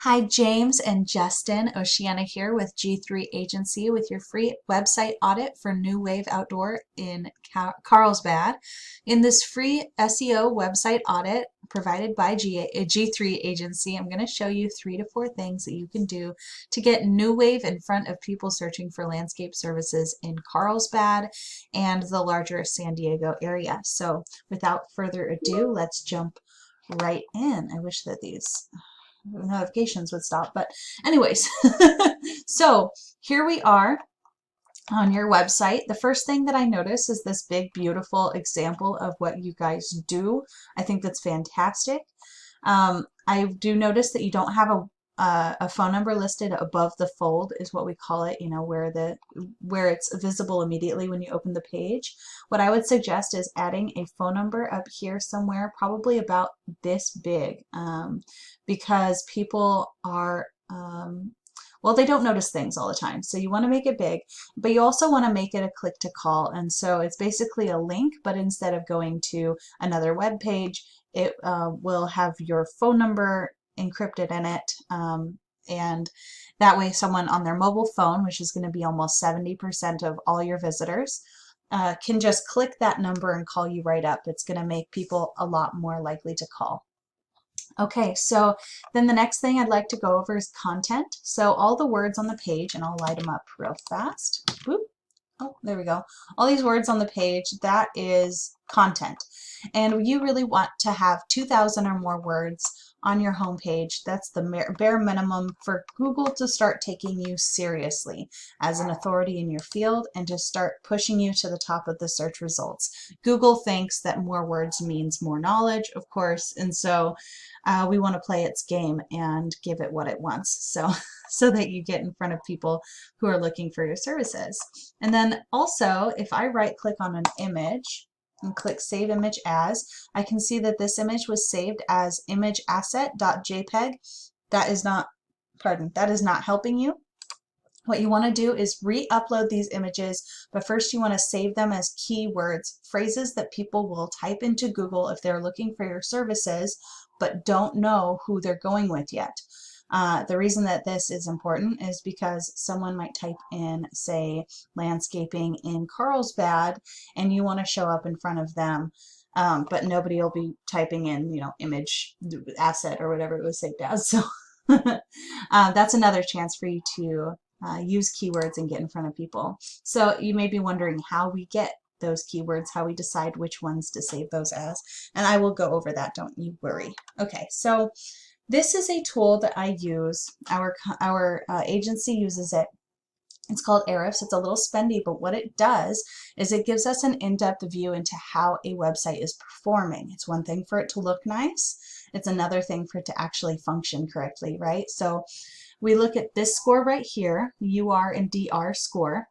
Hi, James and Justin. Oceana here with G3 Agency with your free website audit for New Wave Outdoor in Carlsbad. In this free SEO website audit provided by G3 Agency, I'm going to show you 3 to 4 things that you can do to get New Wave in front of people searching for landscape services in Carlsbad and the larger San Diego area. So without further ado, let's jump right in. I wish that these notifications would stop, but anyways. So here we are on your website. The first thing that I notice is this big beautiful example of what you guys do. I think that's fantastic. I do notice that you don't have a phone number listed above the fold, is what we call it, you know, where it's visible immediately when you open the page. What I would suggest is adding a phone number up here somewhere, probably about this big, because people are well, they don't notice things all the time. So you want to make it big, but you also want to make it a click to call. And so it's basically a link, but instead of going to another web page, it will have your phone number encrypted in it. And that way someone on their mobile phone, which is going to be almost 70% of all your visitors, can just click that number and call you right up. It's going to make people a lot more likely to call. Okay, so then the next thing I'd like to go over is content. So all the words on the page, and I'll light them up real fast. Boop. Oh, there we go. All these words on the page, that is content. And you really want to have 2,000 or more words on your homepage. That's the bare minimum for Google to start taking you seriously as an authority in your field and to start pushing you to the top of the search results. Google thinks that more words means more knowledge, of course, and so we want to play its game and give it what it wants. So that you get in front of people who are looking for your services. And then also, if I right click on an image and click Save Image As, I can see that this image was saved as imageasset.jpg. That is not, that is not helping you. What you want to do is re-upload these images, but first you want to save them as keywords, phrases that people will type into Google if they're looking for your services, but don't know who they're going with yet. The reason that this is important is because someone might type in, say, landscaping in Carlsbad, and you want to show up in front of them, but nobody will be typing in, you know, image asset or whatever it was saved as. So that's another chance for you to use keywords and get in front of people. So you may be wondering how we get those keywords, how we decide which ones to save those as, and I will go over that, don't you worry. Okay, so this is a tool that I use. Our agency uses it. It's called Ahrefs. It's a little spendy, but what it does is it gives us an in-depth view into how a website is performing. It's one thing for it to look nice. It's another thing for it to actually function correctly, right? So we look at this score right here, UR and DR score.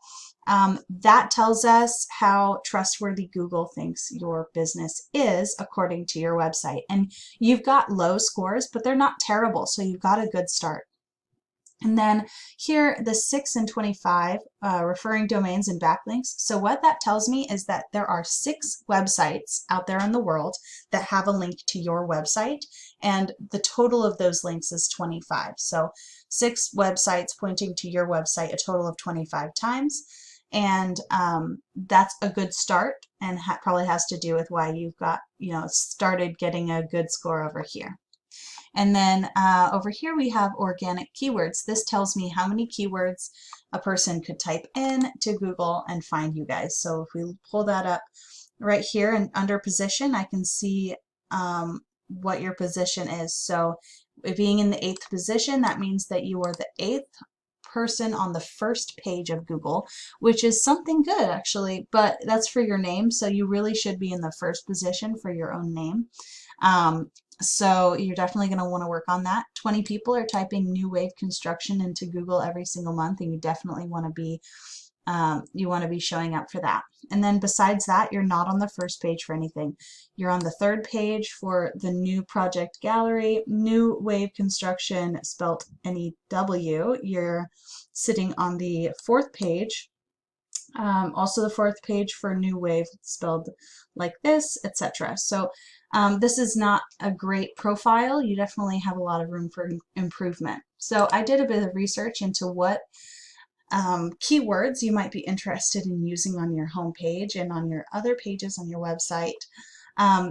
That tells us how trustworthy Google thinks your business is according to your website. And you've got low scores, but they're not terrible, so you've got a good start. And then here, the 6 and 25, referring domains and backlinks. So what that tells me is that there are 6 websites out there in the world that have a link to your website, and the total of those links is 25. So 6 websites pointing to your website a total of 25 times. And that's a good start, and probably has to do with why you've got, you know, started getting a good score over here. And then over here we have organic keywords. This tells me how many keywords a person could type in to Google and find you guys. So if we pull that up right here and under position, I can see what your position is. So being in the 8th position, that means that you are the 8th person on the first page of Google, which is something good actually, but that's for your name, so you really should be in the first position for your own name. So you're definitely going to want to work on that. 20 people are typing New Wave Construction into Google every single month, and you definitely want to be showing up for that. And then besides that, you're not on the first page for anything. You're on the 3rd page for the new project gallery, New Wave Construction spelt N-E-W. You're sitting on the 4th page. Also the 4th page for New Wave spelled like this, etc. So This is not a great profile. You definitely have a lot of room for improvement. So I did a bit of research into what keywords you might be interested in using on your homepage and on your other pages on your website.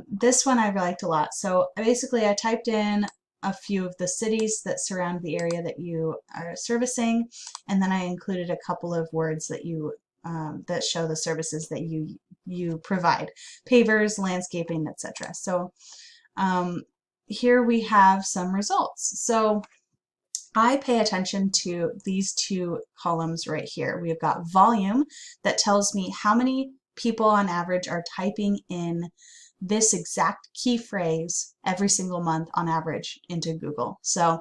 This one I liked a lot. So basically I typed in a few of the cities that surround the area that you are servicing, and then I included a couple of words that you that show the services that you provide: pavers, landscaping, etc. So here we have some results. So I pay attention to these two columns right here. We've got volume that tells me how many people on average are typing in this exact key phrase every single month on average into Google. So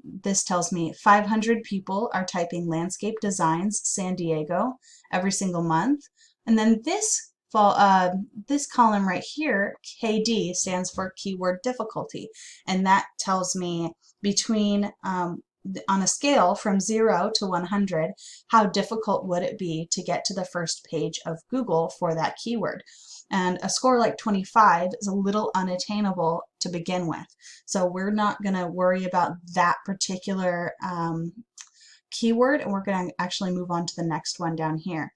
this tells me 500 people are typing landscape designs San Diego every single month. And then this column right here, KD, stands for keyword difficulty. And that tells me between on a scale from 0 to 100, how difficult would it be to get to the first page of Google for that keyword? And a score like 25 is a little unattainable to begin with. So we're not going to worry about that particular keyword, and we're going to actually move on to the next one down here.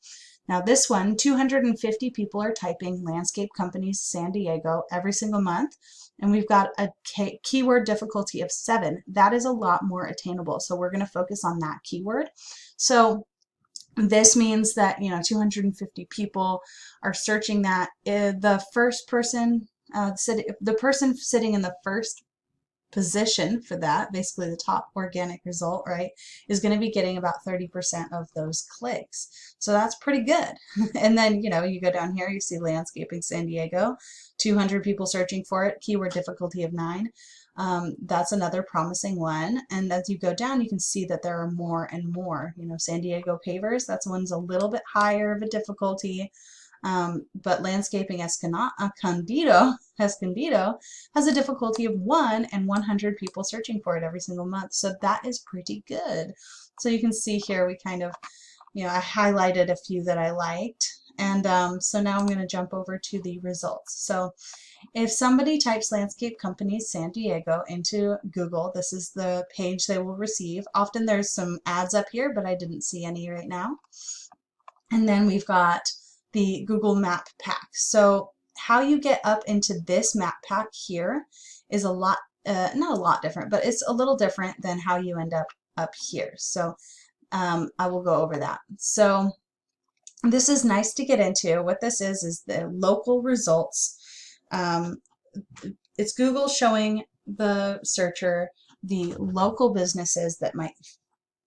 Now this one, 250 people are typing landscape companies San Diego every single month, and we've got a keyword difficulty of 7. That is a lot more attainable, so we're going to focus on that keyword. So this means that 250 people are searching that. The first person, the person sitting in the first position for that, basically the top organic result, right, is going to be getting about 30% of those clicks. So that's pretty good. And then, you go down here, you see landscaping San Diego, 200 people searching for it, keyword difficulty of 9. That's another promising one. And as you go down, you can see that there are more and more. San Diego pavers, that's one's a little bit higher of a difficulty. But landscaping Escondido has a difficulty of 1 and 100 people searching for it every single month. So that is pretty good. So you can see here we kind of, I highlighted a few that I liked. And so now I'm going to jump over to the results. So if somebody types landscape companies San Diego into Google, this is the page they will receive. Often there's some ads up here, but I didn't see any right now. And then we've got the Google Map Pack. So how you get up into this map pack here is a lot, not a lot different, but it's a little different than how you end up here. So I will go over that. So this is nice to get into. What this is the local results. It's Google showing the searcher the local businesses that might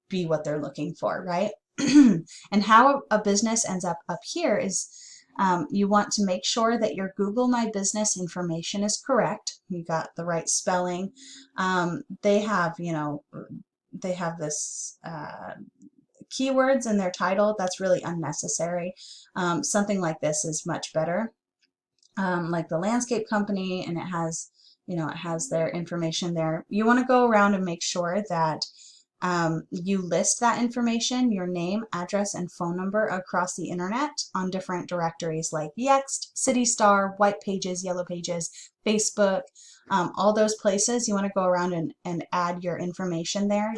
be what they're looking for, right? And how a business ends up here is you want to make sure that your Google My Business information is correct. You got the right spelling. They have, they have this keywords in their title. That's really unnecessary. Something like this is much better. Like the landscape company, and it has, it has their information there. You want to go around and make sure that you list that information, your name, address, and phone number across the internet on different directories like Yext, CityStar, White Pages, Yellow Pages, Facebook, all those places. You want to go around and add your information there,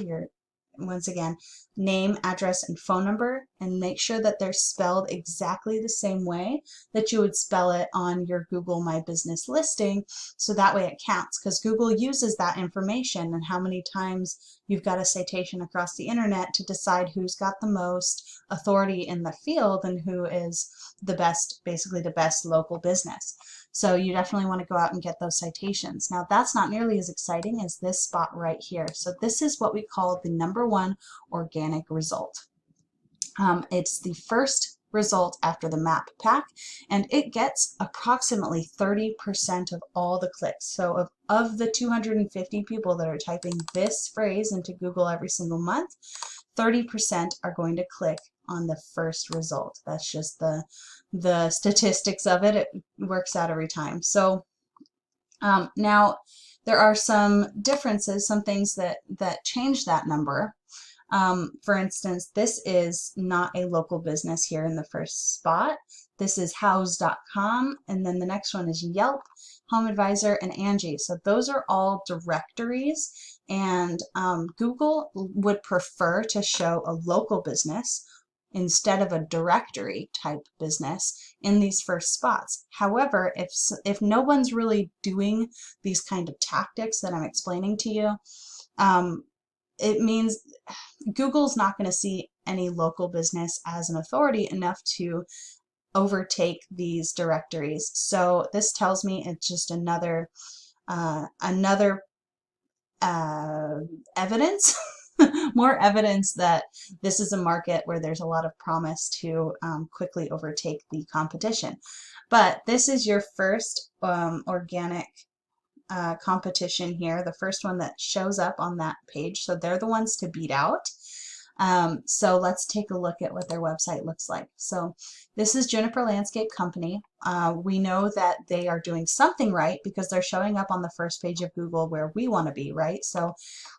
once again, name, address, and phone number, and make sure that they're spelled exactly the same way that you would spell it on your Google My Business listing, so that way it counts, because Google uses that information and how many times you've got a citation across the internet to decide who's got the most authority in the field and who is the best, basically the best local business. So you definitely want to go out and get those citations. Now that's not nearly as exciting as this spot right here. So this is what we call the #1 organic result. It's the first result after the map pack, and it gets approximately 30% of all the clicks. So of the 250 people that are typing this phrase into Google every single month, 30% are going to click on the first result. That's just the statistics of it. It works out every time. So now there are some differences, some things that change that number. For instance, this is not a local business here in the first spot. This is house.com, and then the next one is Yelp. Home Advisor, and Angie. So those are all directories, and Google would prefer to show a local business instead of a directory type business in these first spots. However, if no one's really doing these kind of tactics that I'm explaining to you, it means Google's not going to see any local business as an authority enough to overtake these directories. So this tells me it's just another evidence, more evidence that this is a market where there's a lot of promise to quickly overtake the competition. But this is your first organic competition here, the first one that shows up on that page. So they're the ones to beat out. So let's take a look at what their website looks like. So this is Juniper Landscape Company. We know that they are doing something right because they're showing up on the first page of Google where we want to be, right? So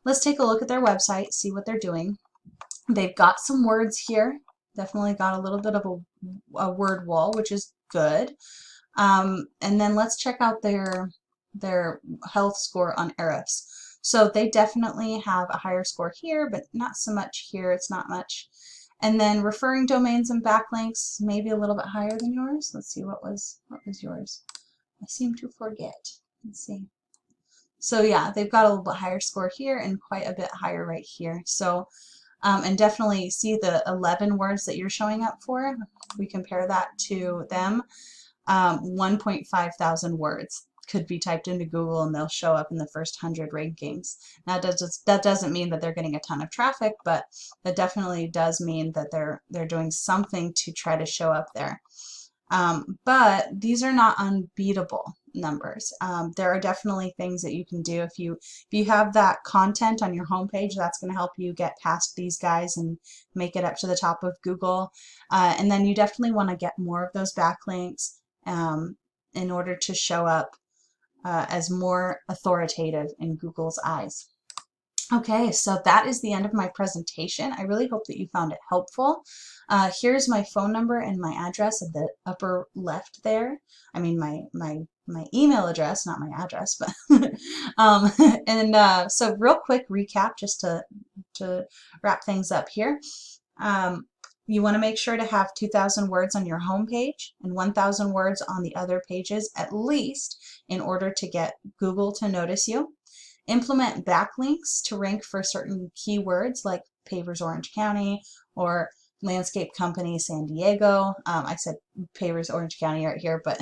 let's take a look at their website, see what they're doing. They've got some words here, definitely got a little bit of a word wall, which is good. And then let's check out their health score on Ahrefs. So they definitely have a higher score here, but not so much here. It's not much. And then referring domains and backlinks, maybe a little bit higher than yours. Let's see, what was yours? I seem to forget. Let's see. So yeah, they've got a little bit higher score here and quite a bit higher right here. So, and definitely see the 11 words that you're showing up for. We compare that to them. 1.5 thousand words could be typed into Google and they'll show up in the first 100 rankings. Now that doesn't mean that they're getting a ton of traffic, but that definitely does mean that they're doing something to try to show up there. But these are not unbeatable numbers. There are definitely things that you can do. If you have that content on your homepage, that's going to help you get past these guys and make it up to the top of Google. And then you definitely want to get more of those backlinks in order to show up as more authoritative in Google's eyes. Okay, so that is the end of my presentation. I really hope that you found it helpful. Here's my phone number and my address at the upper left there. I mean my email address, not my address, but so real quick recap just to wrap things up here. You want to make sure to have 2,000 words on your home page and 1,000 words on the other pages at least in order to get Google to notice you. Implement backlinks to rank for certain keywords like Pavers Orange County or Landscape Company San Diego. I said Pavers Orange County right here, but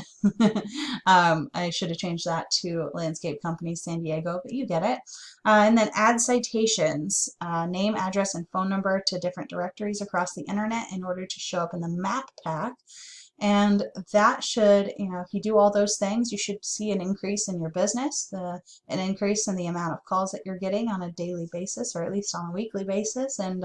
I should have changed that to Landscape Company San Diego, but you get it. And then add citations, name, address, and phone number to different directories across the internet in order to show up in the map pack. And that should, if you do all those things, you should see an increase in your business, an increase in the amount of calls that you're getting on a daily basis, or at least on a weekly basis. And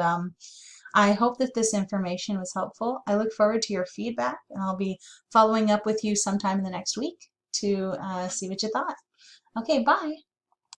I hope that this information was helpful. I look forward to your feedback, and I'll be following up with you sometime in the next week to see what you thought. Okay, bye.